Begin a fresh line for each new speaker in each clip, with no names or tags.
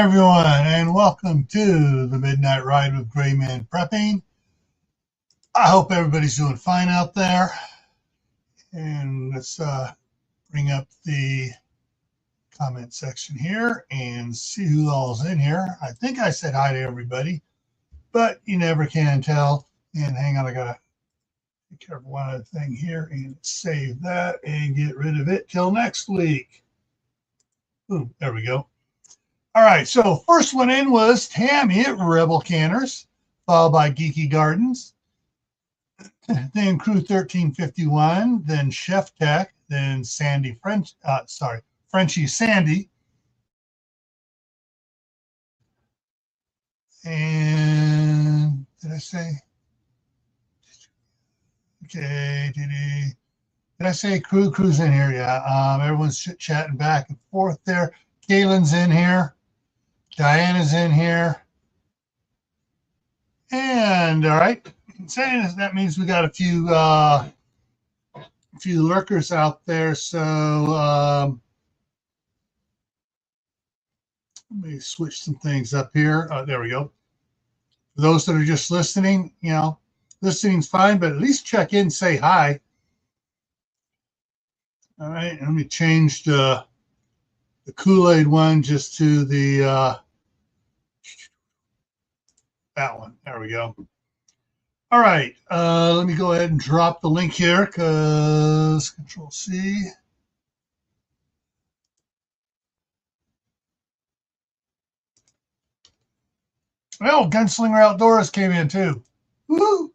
everyone, and welcome to the Midnight Ride with Gray Man Prepping. I hope everybody's doing fine out there. And let's bring up the comment section here and see who all's in here. I think I said hi to everybody, but you never can tell. And hang on, I gotta take care of one other thing here and save that and get rid of it till next week. Boom, there we go. All right, so first one in was Tammy at Rebel Canners, followed by Geeky Gardens, then Crew 1351, then Chef Tech, then Frenchie Sandy, and did I say? Okay, did I say Crew's in here? Yeah, everyone's chit-chatting back and forth there. Galen's in here. Diana's in here. And all right, saying that means we got a few lurkers out there. So let me switch some things up here. There we go. For those that are just listening, listening's fine, but at least check in, say hi. All right, let me change the Kool-Aid one just to the that one. There we go. All right, let me go ahead and drop the link here because Control C. Well, Gunslinger Outdoors came in too. Woo!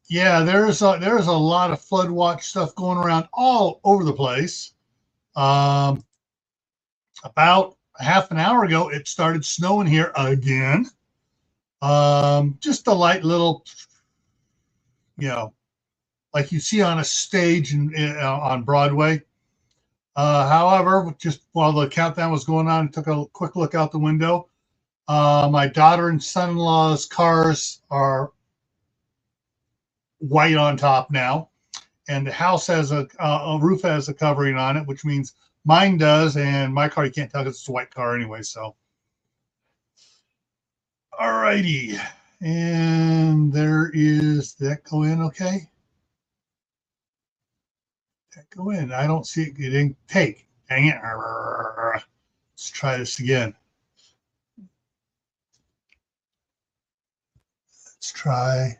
Yeah, there's a lot of flood watch stuff going around all over the place. About half an hour ago, it started snowing here again. Just a light little, like you see on a stage on Broadway. However, just while the countdown was going on, I took a quick look out the window. My daughter and son-in-law's cars are white on top now, and the house has a roof has a covering on it, which means mine does, and my car you can't tell because it's a white car anyway. So, all righty, and there is that go in okay. That go in. I don't see it. It didn't take. Dang it! Let's try this again. Let's try.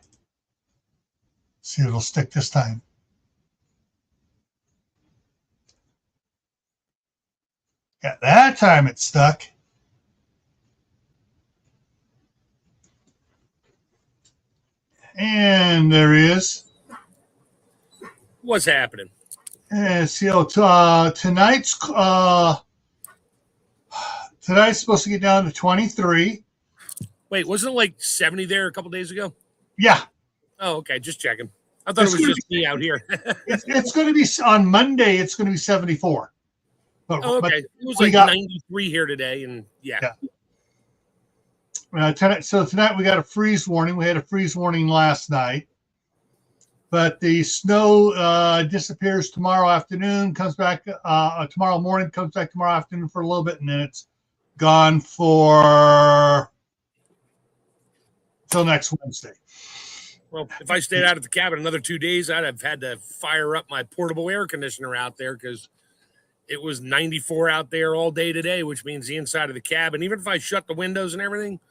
See if it'll stick this time. Yeah, that time it stuck. And there he is.
What's happening?
And so tonight's supposed to get down to 23.
Wait, wasn't it like 70 there a couple days ago?
Yeah.
Oh, okay. Just checking. I thought it was just me out here.
it's going to be on Monday. It's going to be 74.
But, okay. It was like 93 here today, and yeah.
Tonight we got a freeze warning. We had a freeze warning last night, but the snow disappears tomorrow afternoon. Comes back tomorrow morning. Comes back tomorrow afternoon for a little bit, and then it's gone for till next Wednesday.
Well, if I stayed out at the cabin another 2 days, I'd have had to fire up my portable air conditioner out there because it was 94 out there all day today, which means the inside of the cabin, even if I shut the windows and everything,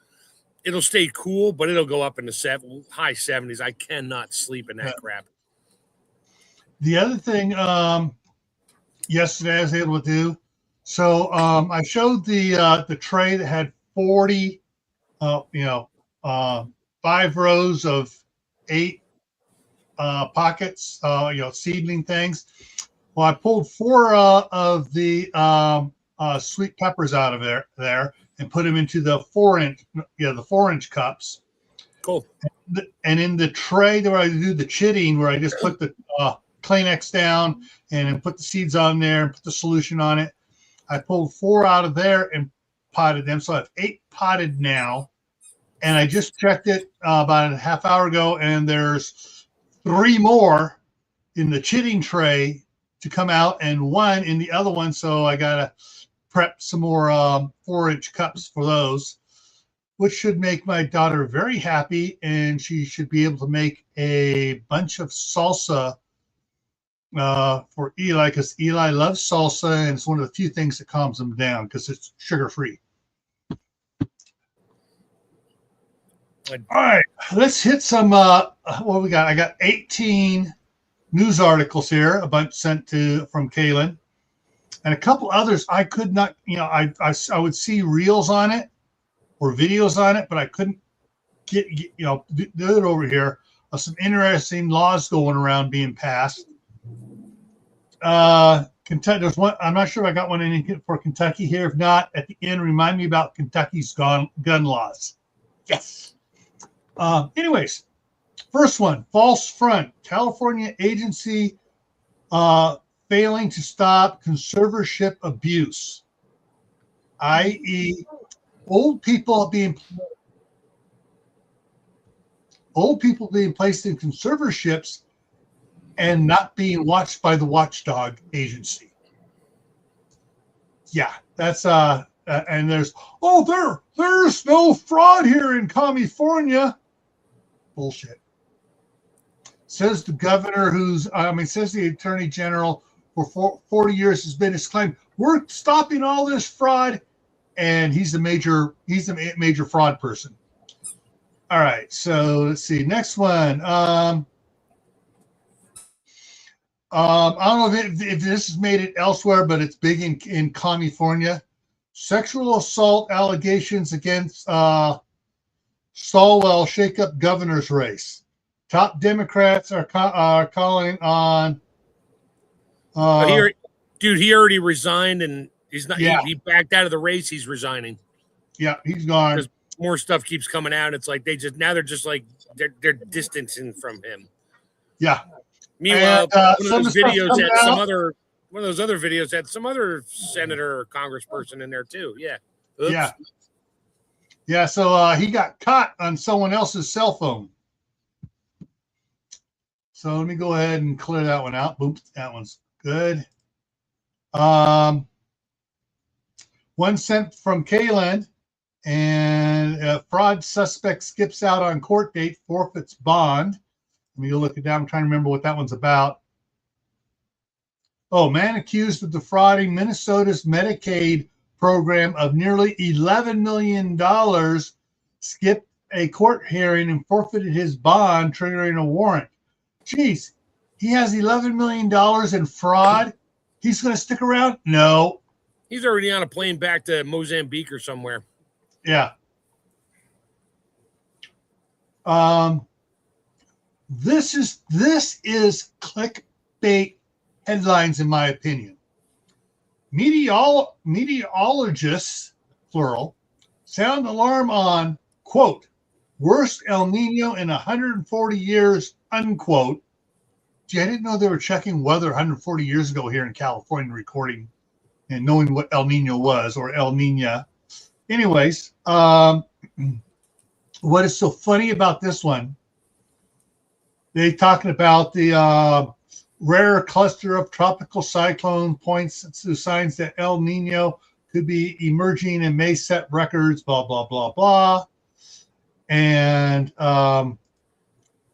it'll stay cool, but it'll go up in the high 70s. I cannot sleep in that crap.
The other thing yesterday I was able to do, so I showed the tray that had 40, 5 rows of 8 pockets, seedling things. Well, I pulled 4 of the sweet peppers out of there and put them into the 4-inch cups.
Cool.
And in the tray where I do the chitting, where I just put the Kleenex down and then put the seeds on there and put the solution on it, I pulled 4 out of there and potted them. So I have 8 potted now. And I just checked it about a half hour ago, and there's 3 more in the chitting tray to come out, and one in the other one. So I got to prep some more 4-inch cups for those, which should make my daughter very happy, and she should be able to make a bunch of salsa for Eli, because Eli loves salsa, and it's one of the few things that calms him down because it's sugar-free. All right, let's hit some, what we got? I got 18 news articles here, a bunch sent from Kaylin, and a couple others I could not, I would see reels on it or videos on it, but I couldn't do it over here. Some interesting laws going around being passed. Kentucky, there's one. I'm not sure if I got one in for Kentucky here. If not, at the end, remind me about Kentucky's gun laws. Yes. Anyways, first one: false front. California agency failing to stop conservatorship abuse, i.e., old people being placed in conservatorships and not being watched by the watchdog agency. Yeah, that's and there's there's no fraud here in California. Bullshit. Says the governor, says the attorney general for 40 years has been his claim. We're stopping all this fraud, and he's the major fraud person. All right, so let's see. Next one. I don't know if this has made it elsewhere, but it's big in California. Sexual assault allegations against Stilwell shake up governor's race. Top Democrats are calling on.
He already resigned, and he's not.
Yeah.
He backed out of the race. He's resigning.
Yeah, he's gone.
Because more stuff keeps coming out. It's like they're distancing from him.
Yeah.
Meanwhile, one of those other videos had some other senator or congressperson in there too. Yeah. Oops.
Yeah. Yeah. So he got caught on someone else's cell phone. So let me go ahead and clear that one out. Boom. That one's good. One sent from Kaylin, and a fraud suspect skips out on court date, forfeits bond. Let me go look it down. I'm trying to remember what that one's about. Oh, man accused of defrauding Minnesota's Medicaid program of nearly $11 million skipped a court hearing and forfeited his bond, triggering a warrant. Jeez, he has $11 million in fraud. He's going to stick around? No.
He's already on a plane back to Mozambique or somewhere.
Yeah. This is clickbait headlines, in my opinion. Meteorologists, plural, sound alarm on, quote, worst El Nino in 140 years, unquote. Gee, I didn't know they were checking weather 140 years ago here in California, recording and knowing what El Nino was, or El Nina. Anyways, what is so funny about this one, they talking about the rare cluster of tropical cyclone points to signs that El Nino could be emerging and may set records, blah, blah, blah, blah. And the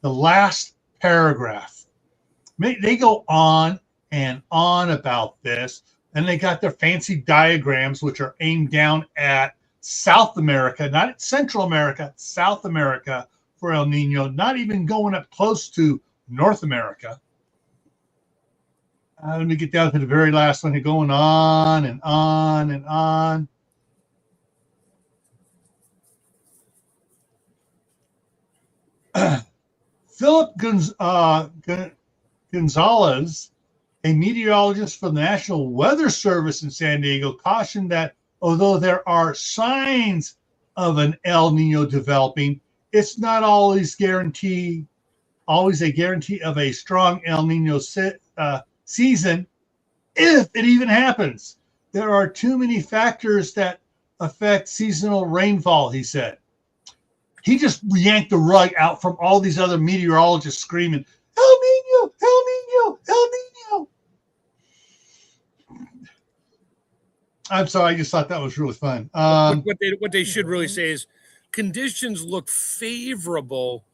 last paragraph, they go on and on about this, and they got their fancy diagrams, which are aimed down at South America, not at Central America, South America for El Nino, not even going up close to North America. Let me get down to the very last one. They're going on and on and on. Philip Gonzalez, a meteorologist for the National Weather Service in San Diego, cautioned that although there are signs of an El Nino developing, it's not always a guarantee of a strong El Nino season, if it even happens. There are too many factors that affect seasonal rainfall, he said. He just yanked the rug out from all these other meteorologists screaming, El Nino, El Nino, El Nino. I'm sorry. I just thought that was really fun.
What they should really say is conditions look favorable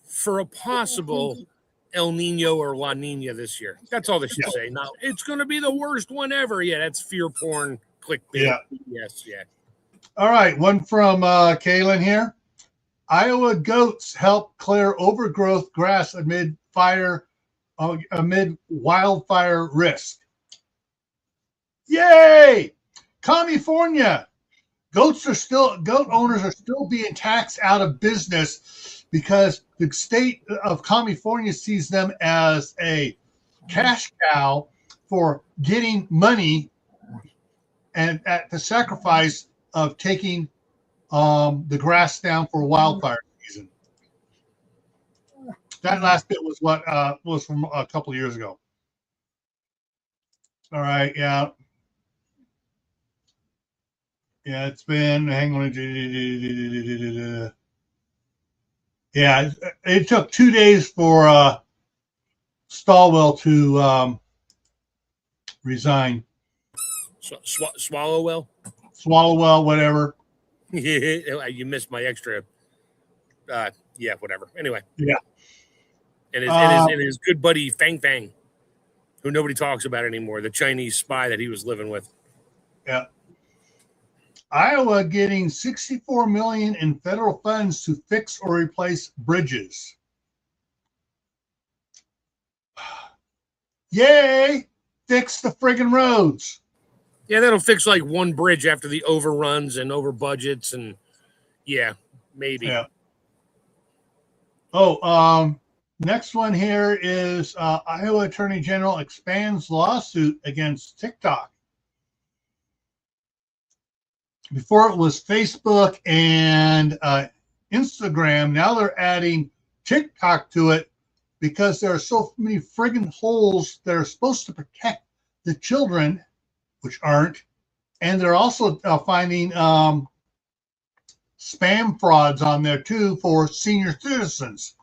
for a possible El Nino or La Nina this year. That's all they should say. Now, it's going to be the worst one ever. Yeah, that's fear porn clickbait.
Yeah.
Yes, yeah.
All right. One from Kaylin here. Iowa goats help clear overgrowth grass amid wildfire risk. Yay! California. Goat owners are still being taxed out of business because the state of California sees them as a cash cow for getting money and at the sacrifice of taking the grass down for wildfire season. That last bit was what was from a couple of years ago. All right, yeah. Yeah, it's been, hang on. Yeah, it took 2 days for Stilwell to resign.
Swallowwell?
Swallowwell, whatever.
You missed my extra. Yeah, whatever. Anyway.
Yeah.
And his good buddy Fang Fang, who nobody talks about anymore, the Chinese spy that he was living with.
Yeah. Iowa getting $64 million in federal funds to fix or replace bridges. Yay! Fix the friggin' roads.
Yeah, that'll fix like one bridge after the overruns and over budgets, and yeah, maybe.
Yeah. Oh, next one here is Iowa Attorney General expands lawsuit against TikTok. Before it was Facebook and Instagram. Now they're adding TikTok to it because there are so many friggin' holes that are supposed to protect the children, which aren't. And they're also finding spam frauds on there too for senior citizens.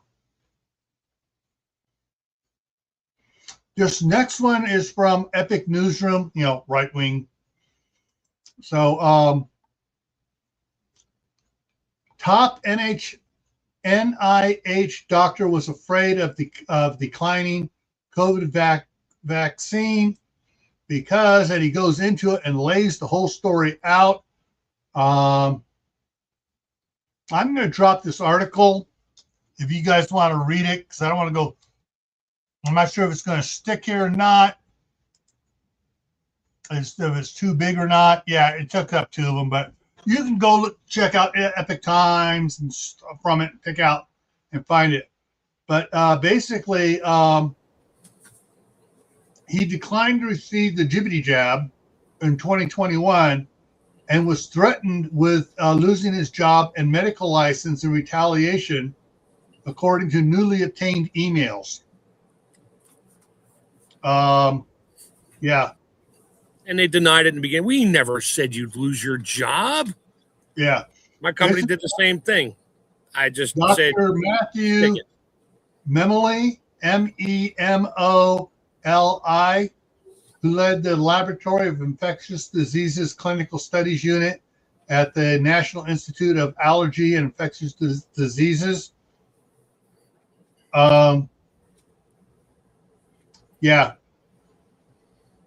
This next one is from Epic Newsroom, right wing. So top NIH doctor was afraid of declining COVID vaccine because, and he goes into it and lays the whole story out. I'm going to drop this article if you guys want to read it, because I don't want to go. I'm not sure if it's going to stick here or not. If it's too big or not. Yeah, it took up 2 of them, but you can go check out Epic Times and stuff from it, pick out and find it. But basically, he declined to receive the Jibity jab in 2021 and was threatened with losing his job and medical license in retaliation, according to newly obtained emails. Yeah.
And they denied it in the beginning. We never said you'd lose your job.
Yeah.
My company did the same thing. I just said
Dr. Matthew Memoli, Memoli, who led the Laboratory of Infectious Diseases Clinical Studies Unit at the National Institute of Allergy and Infectious Diseases. Yeah.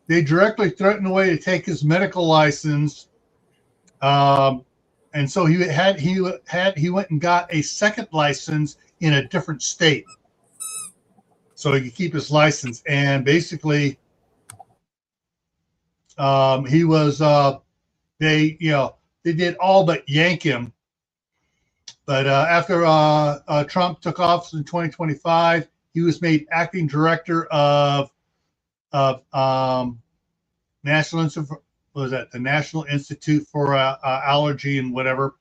They directly threatened the way to take his medical license. And so he went and got a second license in a different state so he could keep his license. And basically, he was they did all but yank him. But after Trump took office in 2025, he was made acting director of National Institute. What was that? The National Institute for Allergy and whatever.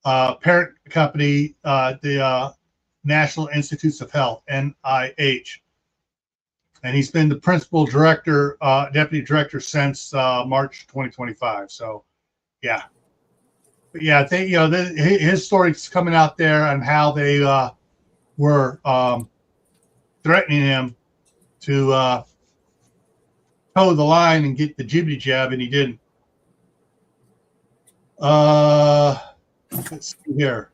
Parent company, the National Institutes of Health, NIH. And he's been the principal director, deputy director since March 2025. So, yeah. But yeah, his story's coming out there on how they were threatening him to toe the line and get the Jibity jab, and he didn't. Let's see here.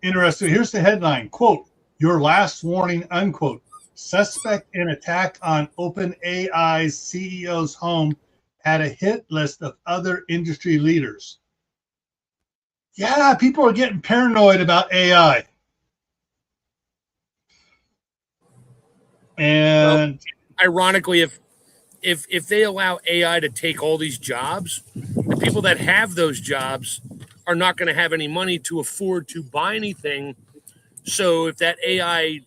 Interesting. Here's the headline, quote, "Your last warning," unquote. "Suspect in attack on OpenAI's CEO's home had a hit list of other industry leaders." Yeah, people are getting paranoid about AI. And
ironically, if they allow AI to take all these jobs, the people that have those jobs are not going to have any money to afford to buy anything. So if that AI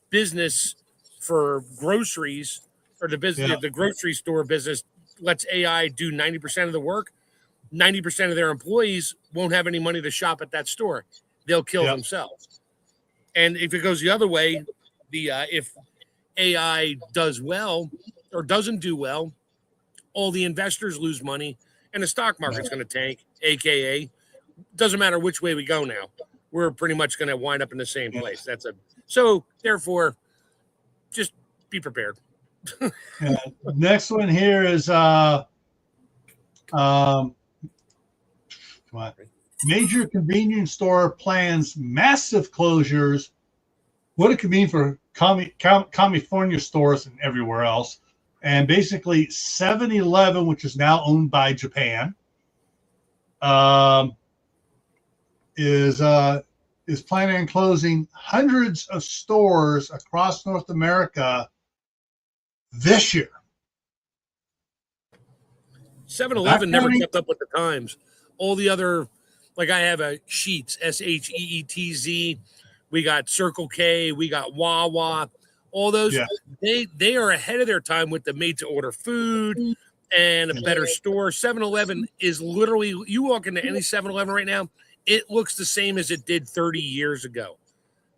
business for groceries or the business,
yeah,
the grocery store business lets AI do 90% of the work, 90% of their employees won't have any money to shop at that store. They'll kill
yeah,
themselves. And if it goes the other way, if AI does well or doesn't do well, all the investors lose money and the stock market's going to tank, aka doesn't matter which way we go now. We're pretty much going to wind up in the same place. So therefore just be prepared.
yeah. Next one here is major convenience store plans massive closures. What it could mean for California stores and everywhere else. And basically 7-Eleven, which is now owned by Japan, is planning on closing hundreds of stores across North America this year.
7-Eleven never kept up with the times. All the other, like I have a Sheetz, SHEETZ. We got Circle K. We got Wawa. All those,
Yeah.
they are ahead of their time with the made-to-order food and a better store. 7-Eleven is literally, you walk into any 7-Eleven right now, it looks the same as it did 30 years ago.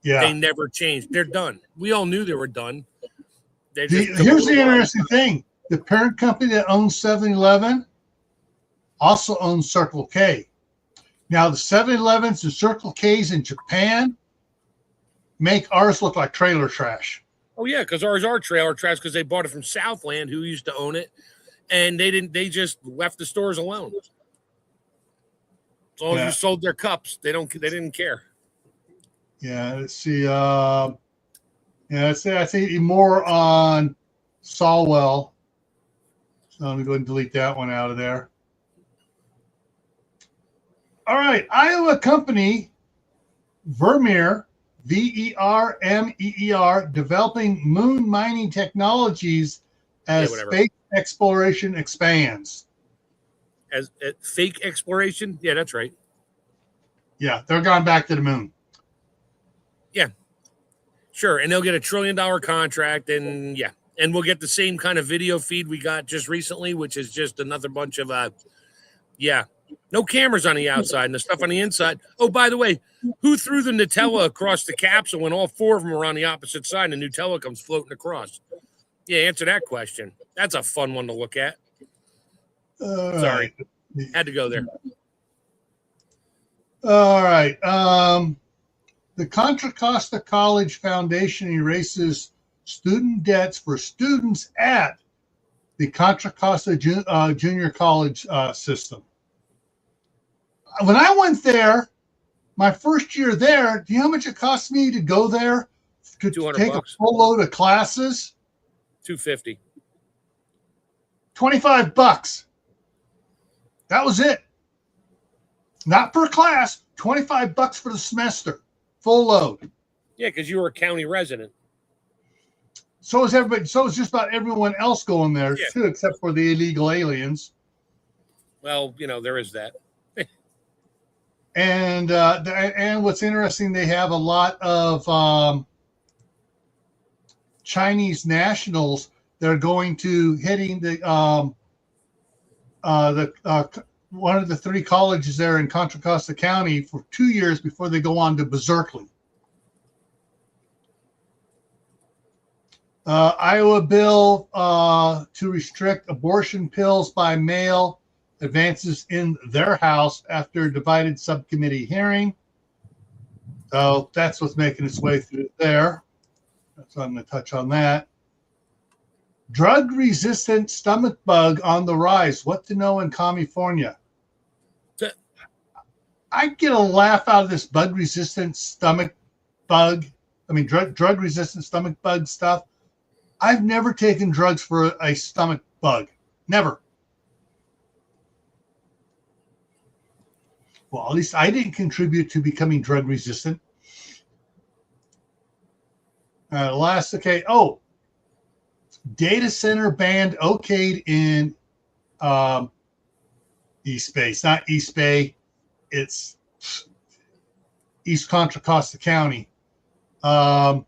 Yeah.
They never changed. They're done. We all knew they were done.
Here's the interesting thing. The parent company that owns 7-Eleven also owns Circle K. Now, the 7-Elevens and Circle Ks in Japan make ours look like trailer trash.
Oh, yeah, because ours are trailer trash because they bought it from Southland, who used to own it, and they just left the stores alone. As long as you sold their cups, they didn't care.
Yeah, let's see. I think more on Solwell. So I'm going to go ahead and delete that one out of there. All right. Iowa company Vermeer, Vermeer, developing moon mining technologies as space exploration expands.
As fake exploration? Yeah, that's right.
Yeah, they're going back to the moon.
Yeah, sure. And they'll get $1 trillion contract, and and we'll get the same kind of video feed we got just recently, which is just another bunch of no cameras on the outside and the stuff on the inside. Oh, by the way, who threw the Nutella across the capsule when all 4 of them are on the opposite side and the Nutella comes floating across? Yeah, answer that question. That's a fun one to look at. Sorry, had to go there.
All right. The Contra Costa College Foundation erases student debts for students at the Contra Costa Junior College system. When I went there, my first year there, do you know how much it cost me to go there to take a full load of classes?
$250.
$25. That was it. Not per class, $25 for the semester, full load.
Yeah, because you were a county resident.
So is everybody. So is just about everyone else going there too, except for the illegal aliens.
Well, there is that.
And what's interesting, they have a lot of Chinese nationals that are going to hitting the one of the 3 colleges there in Contra Costa County for 2 years before they go on to Berkeley. Iowa bill to restrict abortion pills by mail advances in their House after divided subcommittee hearing. So that's what's making its way through there. So I'm going to touch on that. Drug-resistant stomach bug on the rise. What to know in California? I get a laugh out of this bug-resistant stomach bug. I mean, drug-resistant stomach bug stuff. I've never taken drugs for a stomach bug. Never. Well, at least I didn't contribute to becoming drug-resistant. Okay. Oh, data center banned okayed in East Bay. It's not East Bay. It's East Contra Costa County. The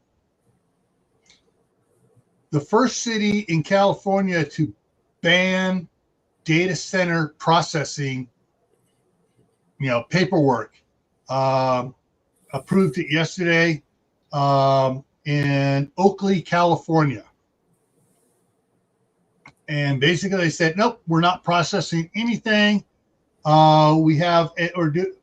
first city in California to ban data center processing, paperwork, approved it yesterday in Oakley, California. And basically they said, nope, we're not processing anything. We have a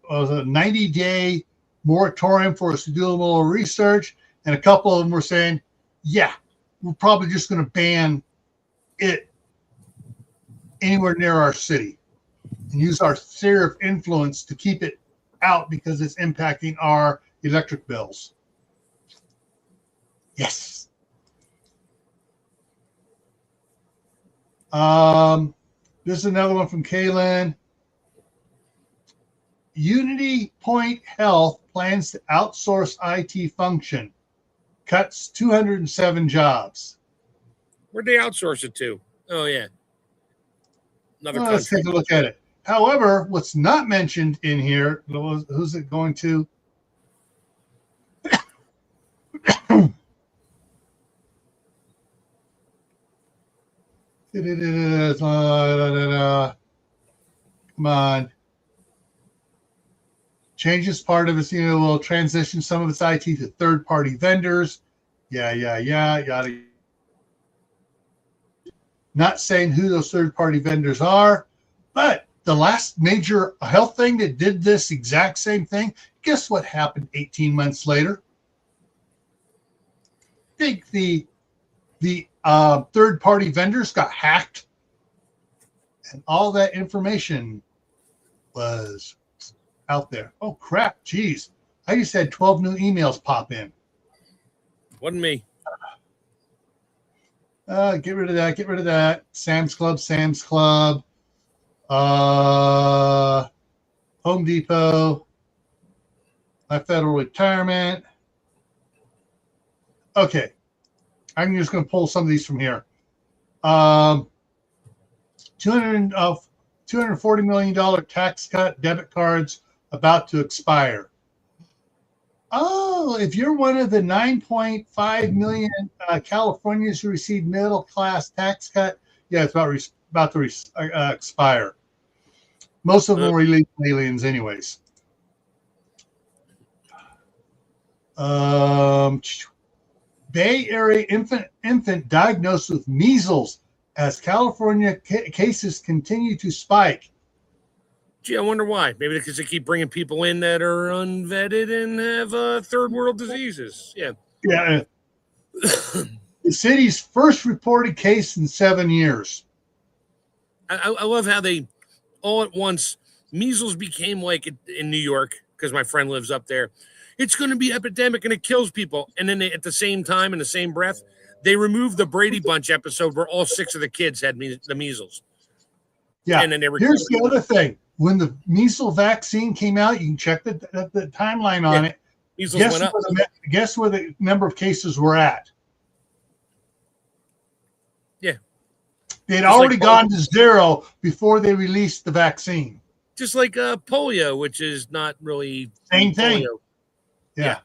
90-day moratorium for us to do a little research. And a couple of them were saying, yeah, we're probably just going to ban it anywhere near our city and use our sphere of influence to keep it out because it's impacting our electric bills. Yes. This is another one from Kaylin. Unity Point Health plans to outsource IT function, cuts 207 jobs.
Where'd they outsource it to? Oh, yeah. Another country.
Let's take a look at it. However, what's not mentioned in here, who's it going to? Come on. Changes part of its, will transition some of its IT to third-party vendors. Yada. Not saying who those third-party vendors are, but the last major health thing that did this exact same thing, guess what happened 18 months later? I think the third-party vendors got hacked, and all that information was out there. Oh, crap. Geez. I just had 12 new emails pop in.
Wasn't me.
Get rid of that. Sam's Club. Home Depot. My federal retirement. Okay. I'm just going to pull some of these from here. $240 million tax cut, debit cards about to expire. Oh, if you're one of the 9.5 million Californians who received middle class tax cut, yeah, it's about to expire. Most of them were illegal aliens, anyways. Bay Area infant diagnosed with measles as California cases continue to spike.
Gee, I wonder why. Maybe because they keep bringing people in that are unvetted and have third world diseases. Yeah.
Yeah. The city's first reported case in 7 years.
I love how they all at once, measles became like in New York, because my friend lives up there. It's going to be epidemic and it kills people. And then at the same time, in the same breath, they removed the Brady Bunch episode where all 6 of the kids had the measles.
Yeah.
And then they were.
Here's the other thing. When the measles vaccine came out, you can check the timeline on it.
Measles went up.
Guess where the number of cases were at?
Yeah.
They'd already gone to 0 before they released the vaccine.
Just like polio, which is not really
same thing.
Polio.
Yeah.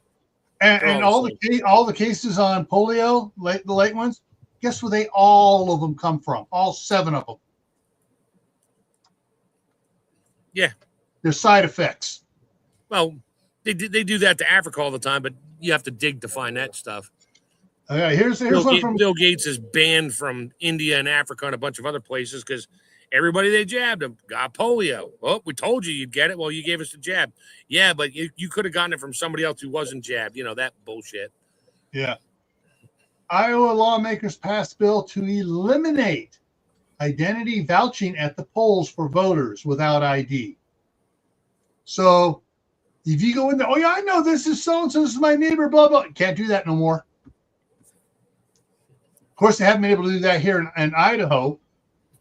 And all the cases on polio, the late ones, guess where all of them come from? All 7 of them.
Yeah.
Their side effects.
Well, they do that to Africa all the time, but you have to dig to find that stuff.
Okay, here's one from
Bill Gates is banned from India and Africa and a bunch of other places because everybody they jabbed him got polio. Well, we told you you'd get it. Well, you gave us the jab. Yeah, but you could have gotten it from somebody else who wasn't jabbed. That bullshit.
Yeah. Iowa lawmakers passed bill to eliminate identity vouching at the polls for voters without ID. So if you go in there, oh yeah, I know this is so-and-so, this is my neighbor, blah, blah. You can't do that no more. Of course, they haven't been able to do that here in Idaho.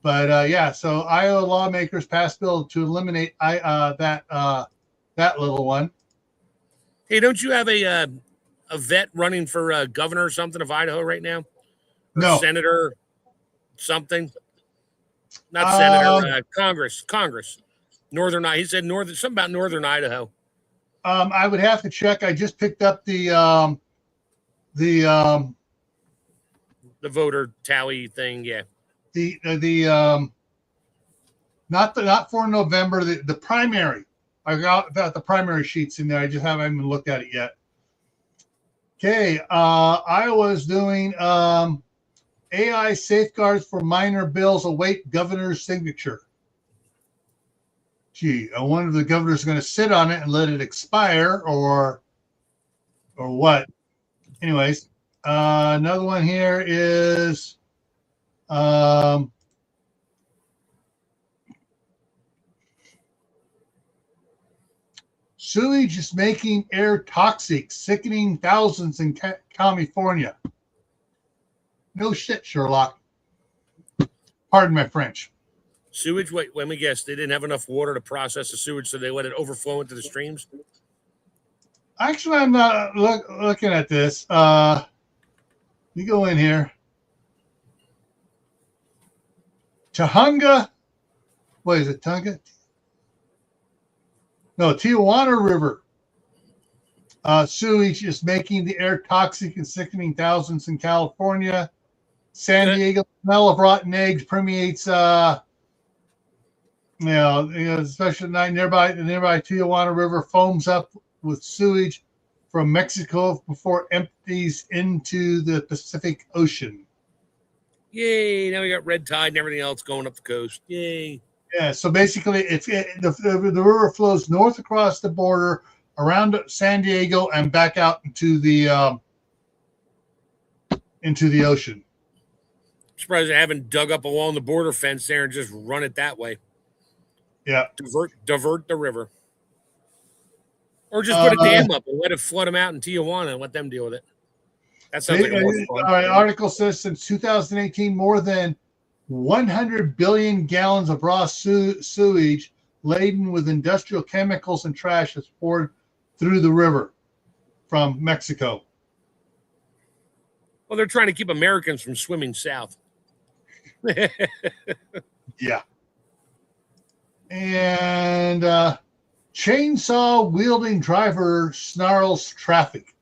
But yeah, so Iowa lawmakers passed bill to eliminate that little one.
Hey, don't you have a vet running for governor or something of Idaho right now? Or
No.
senator something? Not senator, Congress. Northern, he said something about northern Idaho.
I would have to check. I just picked up the
voter tally thing, yeah.
Not for November, the primary. I got the primary sheets in there. I just haven't even looked at it yet. Okay, Iowa's doing AI safeguards for minor bills await governor's signature. Gee, I wonder if the governor's going to sit on it and let it expire or what. Anyways, another one here is sewage is making air toxic, sickening thousands in California. No shit, Sherlock. Pardon my French.
Sewage, wait, let me guess. They didn't have enough water to process the sewage, so they let it overflow into the streams?
Actually, I'm not looking at this. You go in here. Tahunga. What is it, Tunga? No, Tijuana River. Sewage is making the air toxic and sickening thousands in California. San Diego, smell of rotten eggs permeates, especially nearby Tijuana River foams up with sewage from Mexico before it empties into the Pacific Ocean.
Yay! Now we got red tide and everything else going up the coast. Yay!
Yeah, so basically, the river flows north across the border around San Diego and back out into the ocean.
I'm surprised they haven't dug up along the border fence there and just run it that way.
Yeah,
divert the river, or just put a dam up and let it flood them out in Tijuana and let them deal with it. That sounds like a more fun.
All right, article says since 2018, more than 100 billion gallons of raw sewage laden with industrial chemicals and trash has poured through the river from Mexico.
Well, they're trying to keep Americans from swimming south.
Yeah. And chainsaw wielding driver snarls traffic.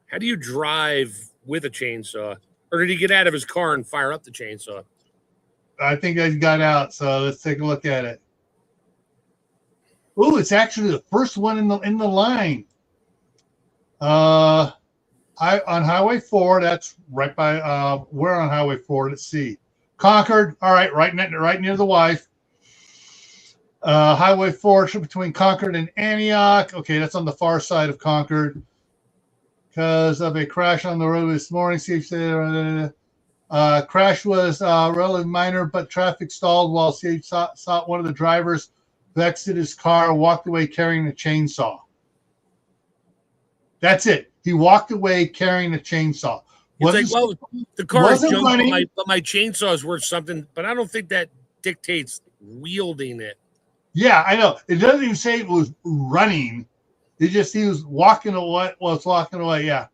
How do you drive with a chainsaw? Or did he get out of his car and fire up the chainsaw?
I think I got out, so let's take a look at it. Oh, it's actually the first one in the line. On Highway 4, that's right by we're on Highway 4. Let's see. Concord, all right, right near the wife. Highway 4 between Concord and Antioch. Okay, that's on the far side of Concord. Because of a crash on the road this morning. Crash was relatively minor, but traffic stalled while CH saw one of the drivers who exited his car, walked away carrying a chainsaw. That's it. He walked away carrying a chainsaw.
It's like, well, the car is junk, but my chainsaw is worth something, but I don't think that dictates wielding it.
Yeah, I know. It doesn't even say it was running. He was walking away. Well, it's walking away. Yeah.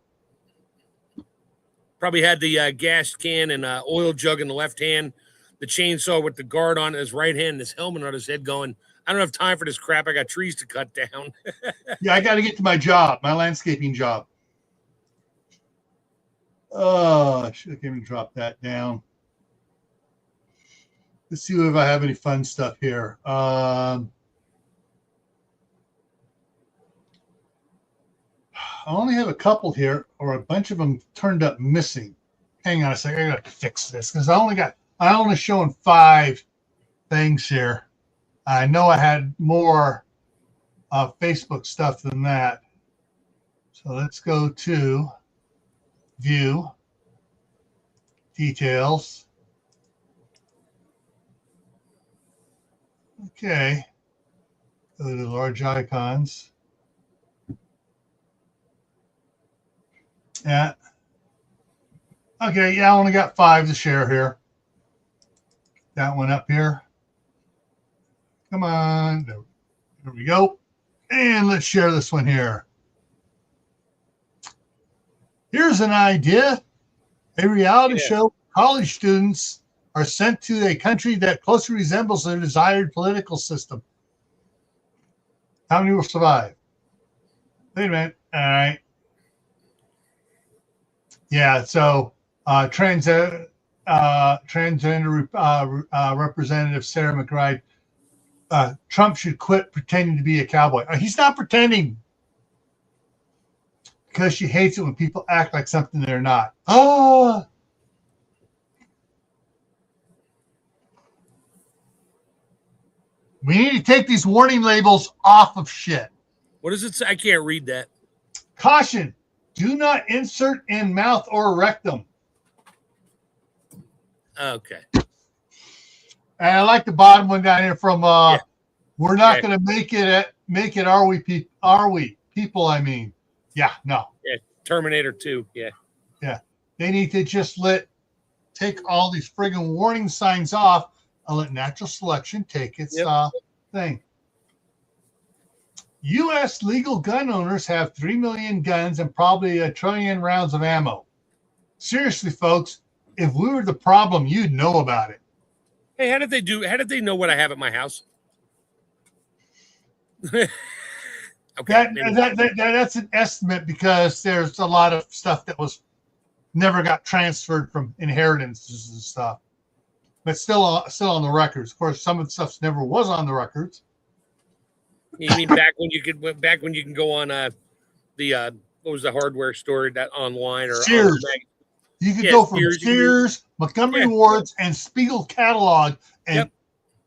Probably had the gas can and oil jug in the left hand, the chainsaw with the guard on his right hand, his helmet on his head going, I don't have time for this crap. I got trees to cut down.
Yeah, I got to get to my job, my landscaping job. Oh, I should have even dropped that down. Let's see if I have any fun stuff here. I only have a couple here, or a bunch of them turned up missing. Hang on a second, I got to fix this because I only showing 5 things here. I know I had more Facebook stuff than that. So let's go to view, details. Okay. Go to large icons. Yeah. Okay, yeah, I only got 5 to share here. That one up here. Come on. There we go. And let's share this one here. Here's an idea. A reality show college students are sent to a country that closely resembles their desired political system. How many will survive? Wait a minute. All right. Yeah, so transgender Representative Sarah McBride, Trump should quit pretending to be a cowboy. He's not pretending, because she hates it when people act like something they're not. Oh, we need to take these warning labels off of shit.
What does it say? I can't read that.
Caution, do not insert in mouth or rectum.
Okay.
And I like the bottom one down here from we're not going to make it, are we people, I mean. Yeah, no.
Yeah, Terminator 2. Yeah.
Yeah. They need to just take all these friggin' warning signs off and let natural selection take its thing. U.S. legal gun owners have 3 million guns and probably 1 trillion rounds of ammo. Seriously, folks, if we were the problem, you'd know about it.
Hey, how did they know what I have at my house? Okay.
That's an estimate, because there's a lot of stuff that never got transferred from inheritances and stuff, but still on the records. Of course, some of the stuff never was on the records.
You mean back when you can go on the what was the hardware store that online or
Sears? You could go from Sears, Montgomery Ward's, and Spiegel catalog and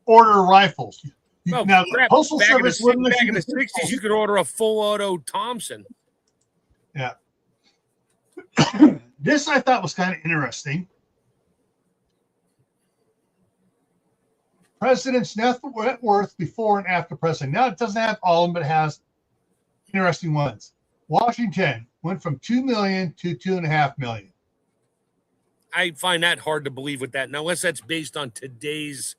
order rifles. Now, the Postal Service wouldn't let you.
Back in the 60s, you could order a full auto Thompson.
Yeah. This I thought was kind of interesting. President's net worth before and after president. Now, it doesn't have all of them, but it has interesting ones. Washington went from 2 million to 2.5 million.
I find that hard to believe with that, unless that's based on today's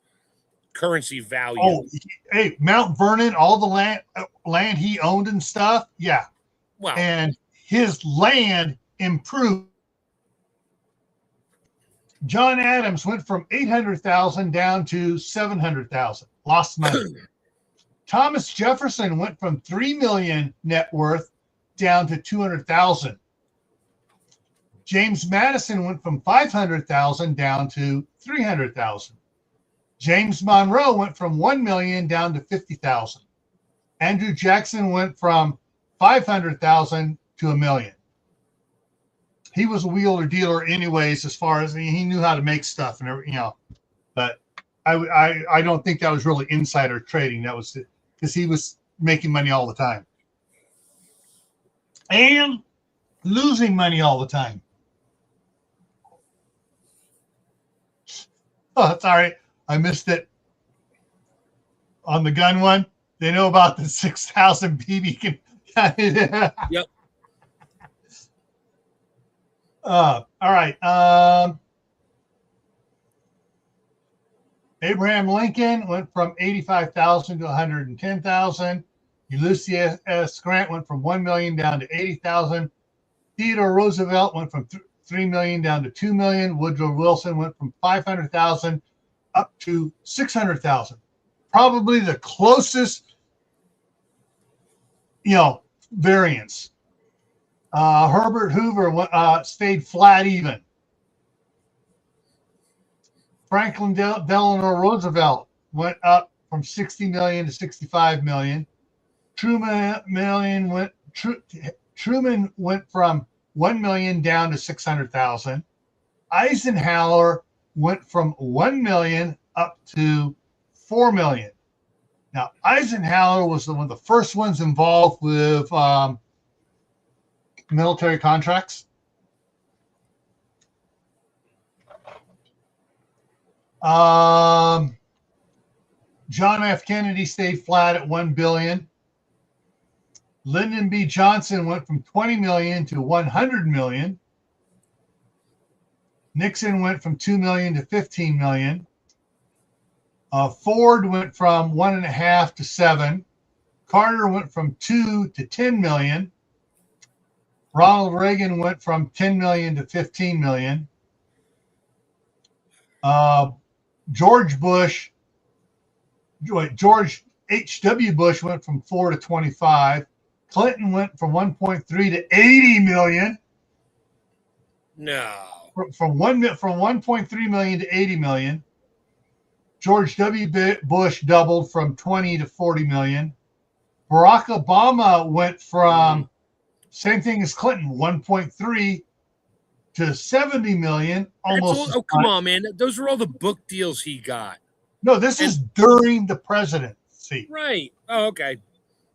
currency value.
Oh, hey, Mount Vernon, all the land he owned and stuff. Yeah.
Wow.
And his land improved. John Adams went from 800,000 down to 700,000. Lost money. Thomas Jefferson went from 3 million net worth down to 200,000. James Madison went from 500,000 down to 300,000. James Monroe went from 1 million down to 50,000. Andrew Jackson went from 500,000 to 1 million. He was a wheeler dealer anyways, as far as he knew how to make stuff and everything, but I don't think that was really insider trading. That was because he was making money all the time and losing money all the time. Oh, it's all right. I missed it on the gun one. They know about the 6,000 BB.
Yep.
All right. Abraham Lincoln went from 85,000 to 110,000. Ulysses S. Grant went from 1 million down to 80,000. Theodore Roosevelt went from 3 million down to 2 million. Woodrow Wilson went from 500,000 up to 600,000. Probably the closest, variance. Herbert Hoover stayed flat even. Franklin Delano Roosevelt went up from 60 million to 65 million. Truman went from 1 million down to 600,000. Eisenhower went from 1 million up to 4 million. Now, Eisenhower was one of the first ones involved with military contracts. John F. Kennedy stayed flat at 1 billion. Lyndon B. Johnson went from 20 million to 100 million. Nixon went from 2 million to 15 million. Ford went from 1.5 to 7. Carter went from 2 to 10 million. Ronald Reagan went from 10 million to 15 million. George H.W. Bush went from 4 to 25. Clinton went from 1.3 to 80 million.
No.
From 1.3 million to 80 million. George W. Bush doubled from 20 to 40 million. Barack Obama went from same thing as Clinton, 1.3 to 70 million. Almost.
Oh, come on, man. Those are all the book deals he got.
No, this is during the presidency.
Right. Oh, okay.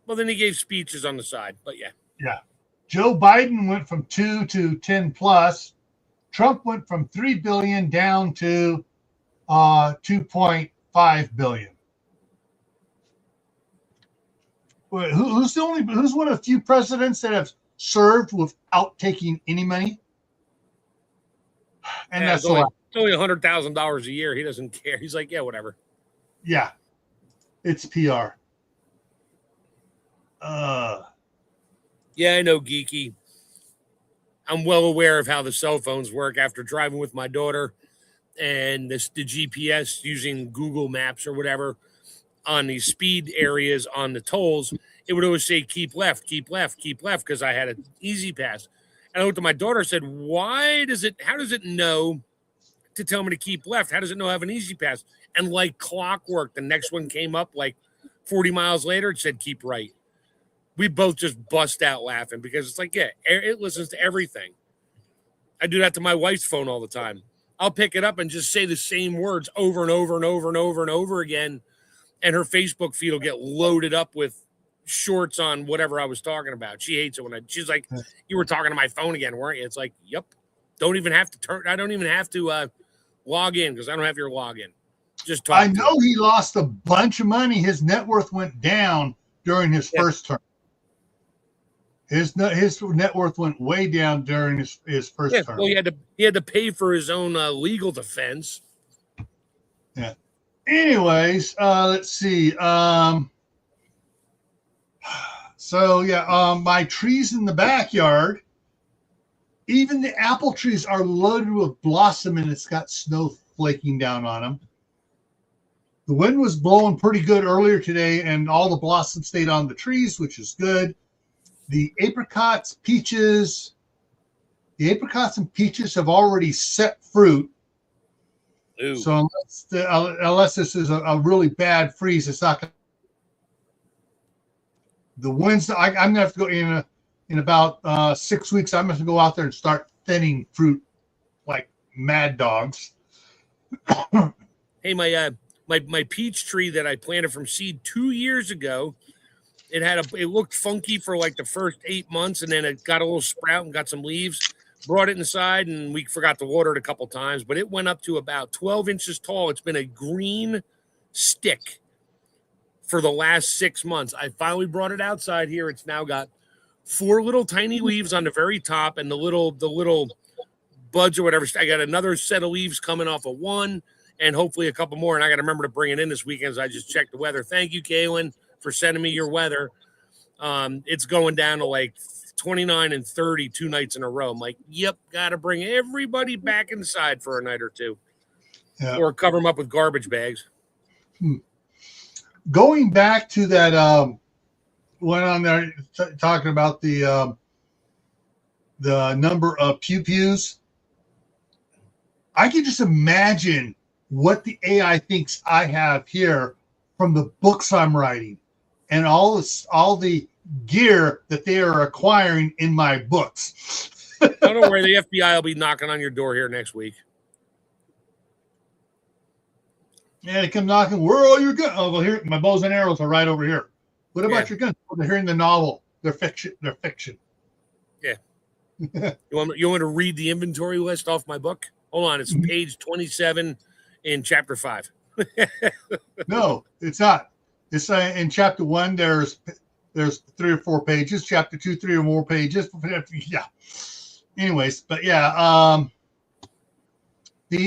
Well, then he gave speeches on the side, but yeah.
Yeah. Joe Biden went from 2 to 10 plus. Trump went from 3 billion down to 2.5 billion. Who's one of the few presidents that have served without taking any money? And
Yeah,
that's
it's only $100,000 a year. He doesn't care. He's like, yeah, whatever.
Yeah, it's PR.
Yeah, I know, geeky. I'm well aware of how the cell phones work after driving with my daughter and the GPS using Google Maps or whatever on these speed areas on the tolls. It would always say, keep left, keep left, keep left, because I had an easy pass. And I looked at my daughter and said, how does it know to tell me to keep left? How does it know I have an easy pass? And like clockwork, the next one came up like 40 miles later. It said, keep right. We both just bust out laughing because it's like, yeah, it listens to everything. I do that to my wife's phone all the time. I'll pick it up and just say the same words over and over and over and over and over again. And her Facebook feed will get loaded up with shorts on whatever I was talking about. She hates it when she's like, you were talking to my phone again, weren't you? It's like, yep. I don't even have to log in because I don't have your login. Just talk.
I know he lost a bunch of money. His net worth went down during his first term. His net worth went way down during his first term.
Well, he had to pay for his own legal defense.
Yeah. Anyways, let's see. My trees in the backyard, even the apple trees are loaded with blossom and it's got snow flaking down on them. The wind was blowing pretty good earlier today and all the blossom stayed on the trees, which is good. The apricots, peaches, and peaches have already set fruit.
Ooh.
So unless this is a really bad freeze, it's not going to. The winds, I'm going to have to go in about 6 weeks. I'm going to go out there and start thinning fruit like mad dogs.
Hey, my peach tree that I planted from seed 2 years ago, it looked funky for like the first 8 months, and then it got a little sprout and got some leaves. Brought it inside, and we forgot to water it a couple times, but it went up to about 12 inches tall. It's been a green stick for the last 6 months. I finally brought it outside here. It's now got 4 little tiny leaves on the very top, and the little buds or whatever. I got another set of leaves coming off of one, and hopefully a couple more. And I got to remember to bring it in this weekend as I just checked the weather. Thank you, Kaylin, for sending me your weather. It's going down to like 29 and 30 2 nights in a row. I'm like, yep, got to bring everybody back inside for a night or two. Yeah. Or cover them up with garbage bags.
Going back to that went on there talking about the number of pews. I can just imagine what the AI thinks I have here from the books I'm writing and all the gear that they are acquiring in my books.
Don't worry, the FBI will be knocking on your door here next week.
Yeah, they come knocking. Where are all your guns? Oh, well, here my bows and arrows are right over here. What about your guns? Well, they're here in the novel. They're fiction.
Yeah. You want me to read the inventory list off my book? Hold on, it's page 27. in chapter 5.
No, it's not. It's in chapter 1. There's 3 or 4 pages. Chapter 2, 3 or more pages. Yeah. Anyways, but yeah,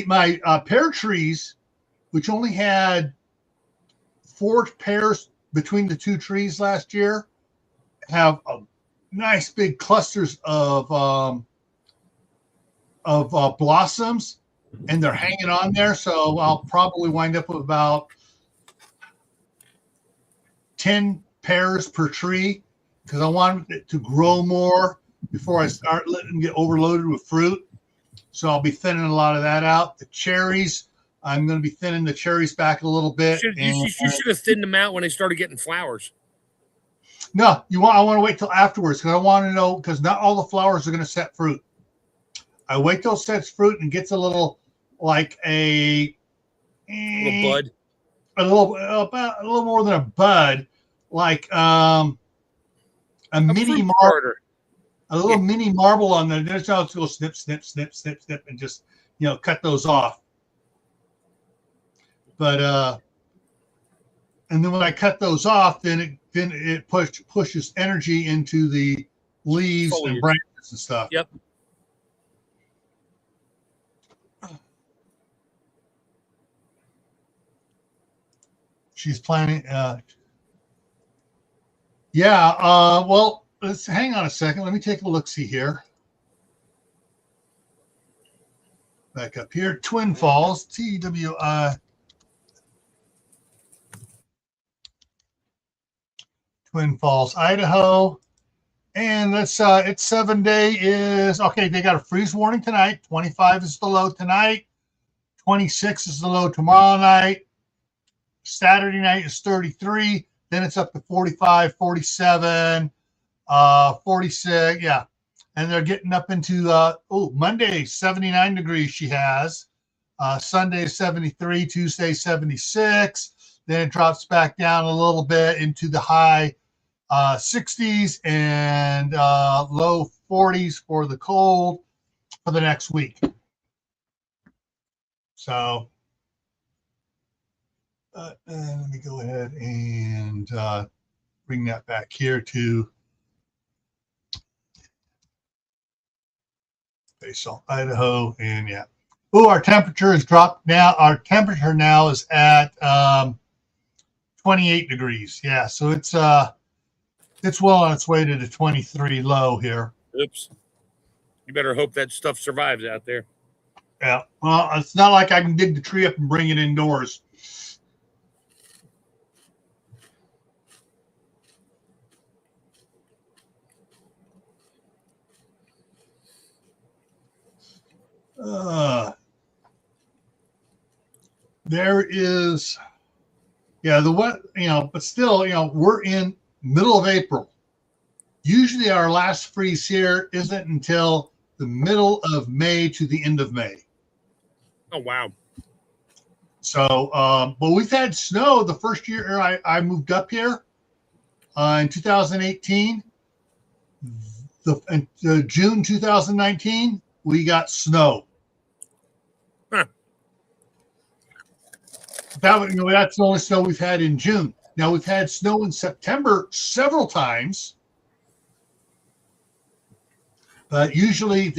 my pear trees, which only had 4 pears between the 2 trees last year, have nice big clusters of blossoms, and they're hanging on there. So I'll probably wind up with about 10 pears per tree because I want it to grow more before I start letting them get overloaded with fruit. So I'll be thinning a lot of that out. The cherries, I'm going to be thinning the cherries back a little bit.
You should have thinned them out when they started getting flowers.
No, I want to wait till afterwards because I want to know, because not all the flowers are going to set fruit. I wait till it sets fruit and gets a little like a
little bud,
a little more than a bud, like a mini marble, a little mini marble on there. There's how to go snip, snip, snip, snip, snip, and just cut those off. But and then when I cut those off, then it pushes energy into the leaves and branches and stuff.
Yep.
She's planning. Yeah. Well, let's hang on a second. Let me take a look. See here. Back up here. Twin Falls. TWI. Twin Falls, Idaho. And let's its 7-day is okay. They got a freeze warning tonight. 25 is the low tonight. 26 is the low tomorrow night. Saturday night is 33. Then it's up to 45, 47, 46. Yeah. And they're getting up into Monday, 79 degrees she has. Sunday, 73. Tuesday, 76. Then it drops back down a little bit into the high 60s and low 40s for the cold for the next week. So let me go ahead and bring that back here to Basalt, Idaho. And yeah. Oh, our temperature has dropped now. Our temperature now is at 28 degrees. Yeah, so it's well on its way to the 23 low here.
Oops. You better hope that stuff survives out there.
Yeah. Well, it's not like I can dig the tree up and bring it indoors. There is, yeah, but still, we're in middle of April. Usually our last freeze here isn't until the middle of May to the end of May.
Oh, wow.
So, but we've had snow the first year I moved up here in 2018. June 2019, we got snow.
Huh.
That's the only snow we've had in June. Now we've had snow in September several times, but usually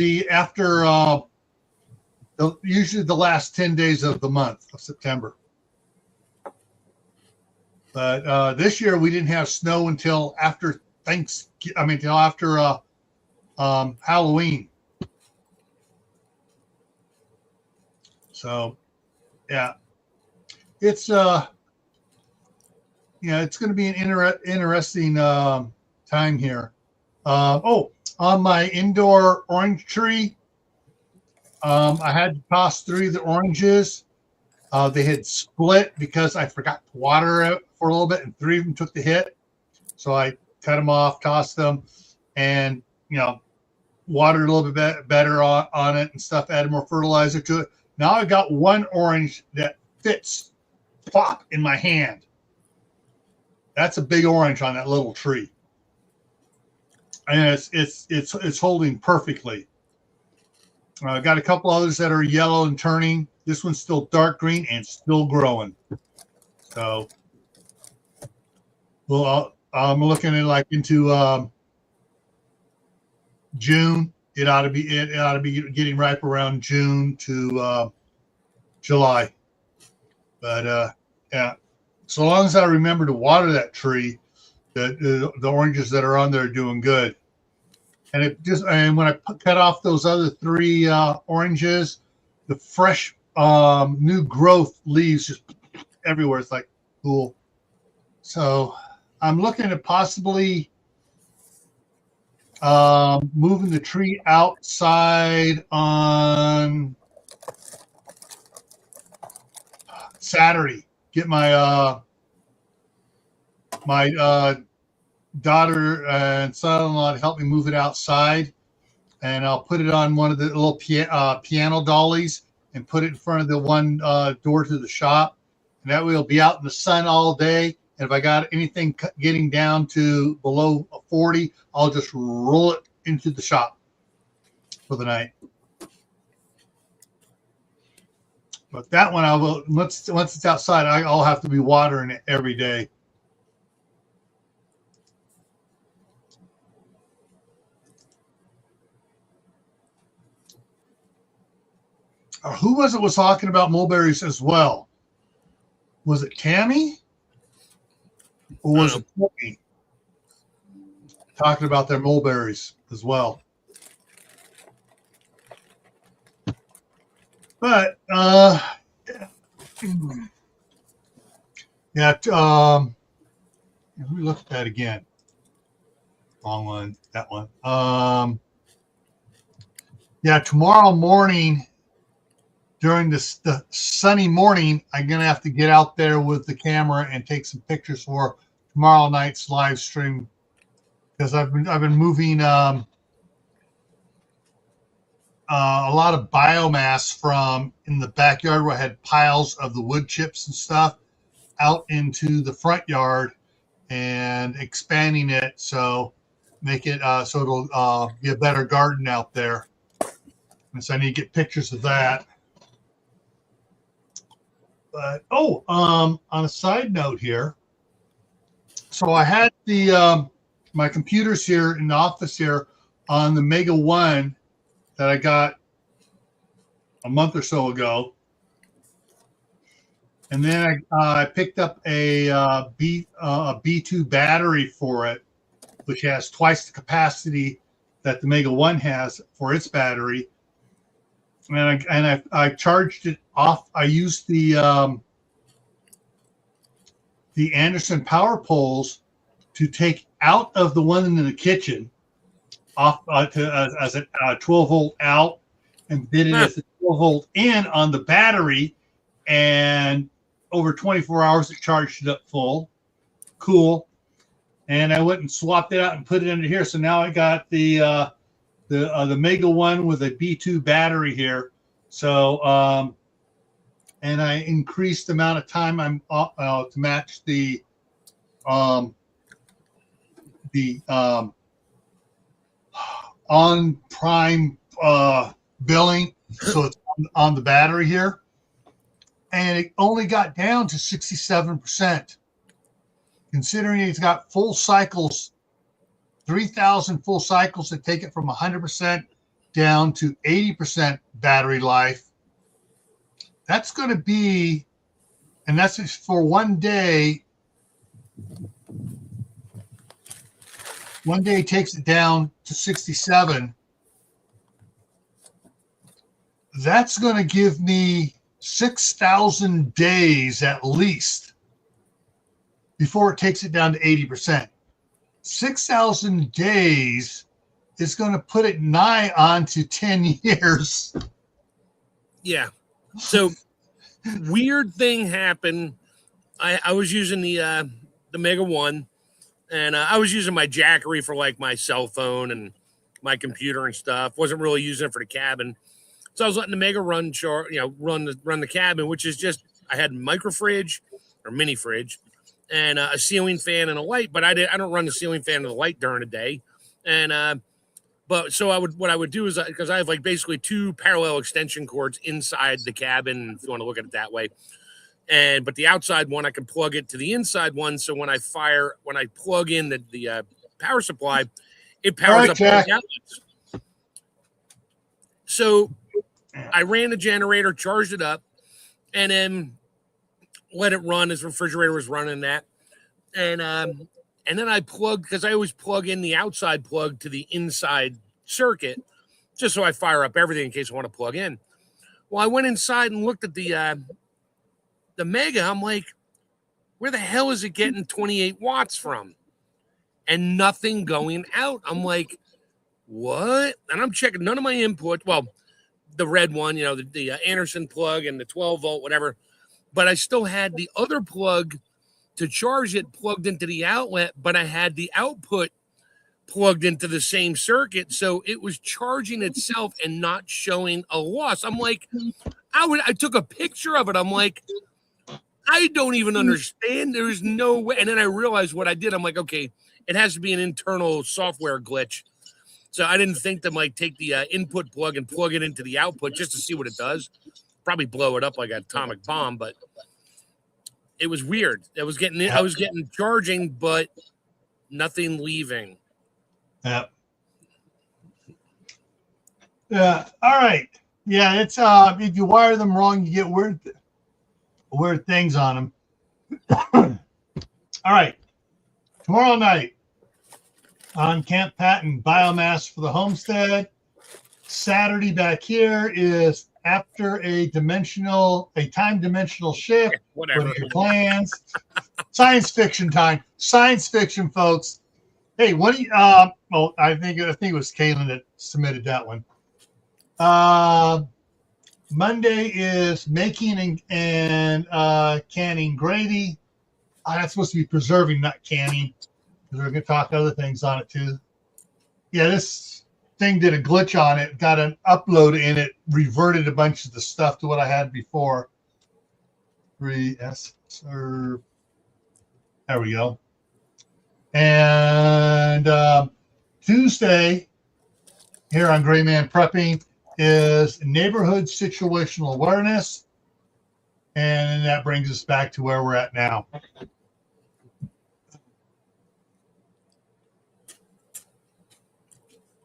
usually the last 10 days of the month of September. But this year we didn't have snow until after until after Halloween. So, yeah, it's it's going to be an interesting time here. On my indoor orange tree, I had to toss 3 of the oranges. They had split because I forgot to water it for a little bit, and 3 of them took the hit. So I cut them off, tossed them, and watered a little bit better on it and stuff. Added more fertilizer to it. Now I've got 1 orange that fits plop in my hand. That's a big orange on that little tree, and it's holding perfectly. I got a couple others that are yellow and turning. This one's still dark green and still growing. So, well, I'm looking at like into June. It ought to be getting ripe around June to July. But yeah, so long as I remember to water that tree, the oranges that are on there are doing good. And when I cut off those other three oranges, the fresh new growth leaves just everywhere. It's like cool. So I'm looking at possibly moving the tree outside on Saturday. Get my daughter and son-in-law to help me move it outside, and I'll put it on one of the little piano dollies and put it in front of the one door to the shop, and that way it'll be out in the sun all day. And if I got anything getting down to below 40, I'll just roll it into the shop for the night. But that one, I will once it's outside, I'll have to be watering it every day. Who was talking about mulberries as well? Was it Tammy? Or was it Courtney? Talking about their mulberries as well. But yeah, let me look at that again. Wrong one, that one. Yeah, tomorrow morning, during the sunny morning, I'm gonna have to get out there with the camera and take some pictures for tomorrow night's live stream, because I've been moving a lot of biomass from in the backyard where I had piles of the wood chips and stuff out into the front yard and expanding it so make it so it'll be a better garden out there. And so I need to get pictures of that. But on a side note here, so I had the my computers here in the office here on the Mega One that I got a month or so ago, and then I picked up a B2 battery for it, which has twice the capacity that the Mega One has for its battery. And I charged it off. I used the Anderson power poles to take out of the one in the kitchen off as a 12 volt out, and did it as a 12 volt in on the battery, and over 24 hours it charged it up full. Cool. And I went and swapped it out and put it under here. So now I got the Mega One with a B2 battery here. So and I increased the amount of time I'm to match the on prime billing, so it's on the battery here, and it only got down to 67%, considering it's got full cycles, 3,000 full cycles that take it from 100% down to 80% battery life. That's going to be, and that's for one day. One day takes it down to 67. That's going to give me 6,000 days at least before it takes it down to 80%. 6,000 days is going to put it nigh on to 10 years.
Yeah. So weird thing happened. I was using the Mega One, and I was using my Jackery for like my cell phone and my computer and stuff. Wasn't really using it for the cabin. So I was letting the Mega run the cabin, which is just, I had micro fridge or mini fridge and a ceiling fan and a light, but I don't run the ceiling fan and the light during the day. And But so what I would do is, because I have like basically 2 parallel extension cords inside the cabin, if you want to look at it that way. But the outside one, I can plug it to the inside one. So when I plug in the power supply, it powers up
Jack.
the outlets. So I ran the generator, charged it up, and then let it run as the refrigerator was running that. And then I plugged, because I always plug in the outside plug to the inside circuit, just so I fire up everything in case I want to plug in. Well, I went inside and looked at the Mega. I'm like, where the hell is it getting 28 watts from? And nothing going out. I'm like, what? And I'm checking none of my input. Well, the red one, the Anderson plug and the 12 volt, whatever. But I still had the other plug to charge it plugged into the outlet, but I had the output plugged into the same circuit. So it was charging itself and not showing a loss. I'm like, I took a picture of it. I'm like, I don't even understand. There's no way. And then I realized what I did. I'm like, okay, it has to be an internal software glitch. So I didn't think to take the input plug and plug it into the output just to see what it does. Probably blow it up like an atomic bomb, but it was weird. I was getting charging, but nothing leaving.
Yeah. Yeah. All right. Yeah. It's if you wire them wrong, you get weird things on them. All right. Tomorrow night on Camp Patton, biomass for the homestead. Saturday back here is after a time dimensional shift.
Whatever.
What are your plans? Science fiction time. Science fiction, folks. Hey, what do you? I think it was Kaylin that submitted that one. Monday is making and canning gravy. That's supposed to be preserving, not canning, because we're going to talk other things on it too. Yeah, this thing did a glitch on it, got an upload in it, reverted a bunch of the stuff to what I had before. There we go. And Tuesday here on Gray Man Prepping is neighborhood situational awareness. And that brings us back to where we're at now.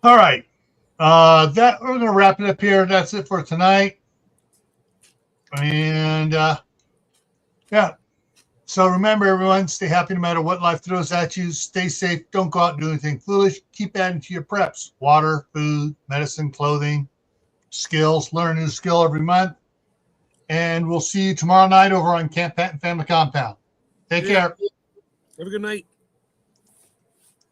All right. That we're going to wrap it up here. That's it for tonight. And yeah. So remember, everyone, stay happy no matter what life throws at you. Stay safe. Don't go out and do anything foolish. Keep adding to your preps. Water, food, medicine, clothing, skills. Learn a new skill every month. And we'll see you tomorrow night over on Camp Patton Family Compound. Take care.
Have a good night.